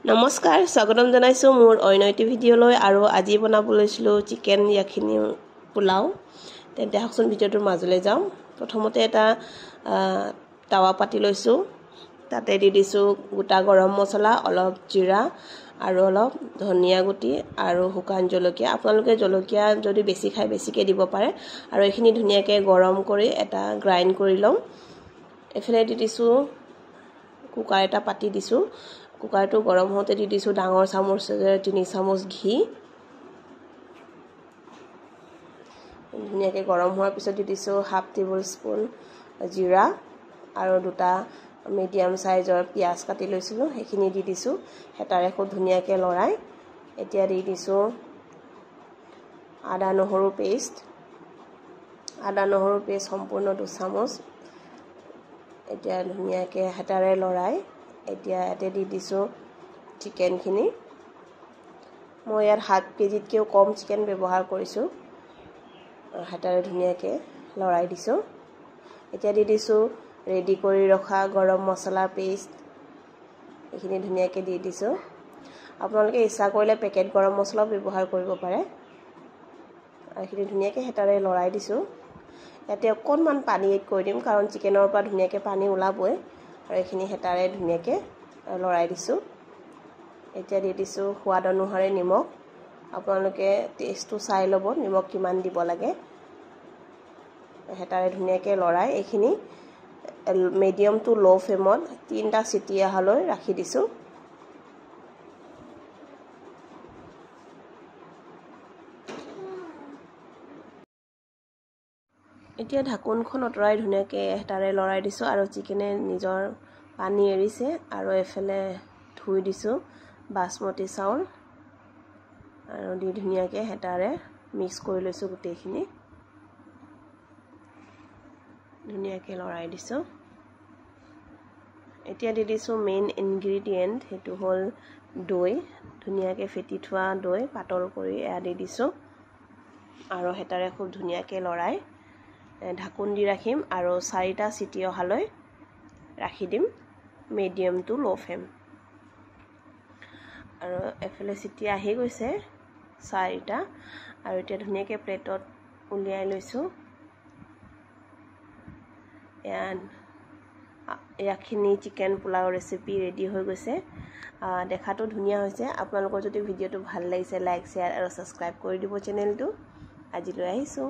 নমস্কাৰ স্বাগতম জনাইছো মোৰ অন্যটি ভিডিঅলৈ আৰু আজি বনাব লৈছিলো চিকেন ইয়াখিনি পোলাও তেন্তে হাকচোন ভিডিঅটোৰ মাজলৈ যাম প্ৰথমতে এটা তাৱা পাতি লৈছো তাতে দি দিছো গোটা গৰম মছলা অলপ জিৰা আৰু অলপ ধনিয়া গুটি আৰু শুকান জলকীয়া আপোনালোকে জলকীয়া যদি বেছি খাই বেছিকে দিব পাৰে আৰু এইখিনি ধুনিয়াকে গৰম কৰি এটা গ্ৰাইন্ড কৰি লম এফালে দি দিছো কুকাৰ এটা পাতি দিছো কুকাৰটো গৰম হতে দি দিছো ডাঙৰ চামুচেৰে 3 চামুচ ঘি ধুনিয়াকে গৰম হোৱাৰ পিছত দি দিছো হাফ টেবুল স্পুন জিৰা আৰু দুটা মিডিয়াম সাইজৰ পিয়াজ কাটি লৈছিলো সেইখিনি দি দিছো হেতাৰে খুব ধুনিয়াকে লৰাই এতিয়া দি দিছো আদা নহৰু পেষ্ট সম্পূৰ্ণ 2 চামুচ এতিয়া ধুনিয়াকে হেতাৰে লৰাই এতিয়া এতে দি দিছো চিকেন খিনি মই ইয়াৰ 1/2 কেজিতকেও কম চিকেন ব্যৱহাৰ কৰিছো হেতাৰে ধুনিয়াকে লৰাই দিছো এতিয়া দি দিছো ৰেডি কৰি ৰখা গৰম মছলা পেষ্ট এইখিনি ধুনিয়াকে দি দিছো আপোনালোকে ইচ্ছা কৰিলে পেকেট গৰম মছলা ব্যৱহাৰ কৰিব পাৰে এইখিনি ধুনিয়াকে হেতাৰে লৰাই দিছো ইয়াতে অকণমান পানী এড কৰি দিম কাৰণ চিকেনৰ পৰা ধুনিয়াকে পানী ওলাবই আৰু এইখিনি হেতাৰে ধুনিয়াকে লৰাই দিছো এতিয়া দি দিছো সোৱাদ অনুসাৰে নিমখ আপোনালোকে টেষ্টটো চাই লব নিমখ কিমান দিব লাগে হেতাৰে ধুনিয়াকে লৰাই এইখিনি মিডিয়াম টু লো ফ্লেমত 3টা সিটি আহালৈ ৰাখি দিছো এতিয়া ঢাকনখন অতৰাই ধুনিয়াকে হেতাৰে লৰাই দিছো আৰু চিকেনে নিজৰ পানী এৰিছে আৰু এফালে ধুই দিছো বাসমতি চাউল আৰু দি ধুনিয়াকে হেতাৰে মিক্স কৰি লৈছো গুটেইখিনি ধুনিয়াকে লৰাই দিছো এতিয়া দি দিছো মেইন ইনগ্ৰেডিয়েন্ট হেতু হল দৈ ধুনিয়াকে ফেটি থোৱা দৈ পাতল কৰি এয়া দি দিছো আৰু হেতাৰে খুব ধুনিয়াকে লৰাই ঢাকন দি ৰাখিম আৰু 4টা সিটি অহালৈ ৰাখি দিম মিডিয়াম টু লো ফ্লেম আৰু এফালে সিটি আহি গৈছে 4টা আৰু এতিয়া ধুনিয়াকে প্লেটত উলিয়াই লৈছো ইয়াখিনি চিকেন পোলাও ৰেচিপি ৰেডি হৈ গৈছে দেখাটো ধুনিয়া হৈছে আপোনালোকৰ যদি ভিডিঅটো ভাল লাগিছে লাইক শেয়াৰ আৰু সাবস্ক্ৰাইব কৰি দিব চেনেলটো আজিলৈ আহিছো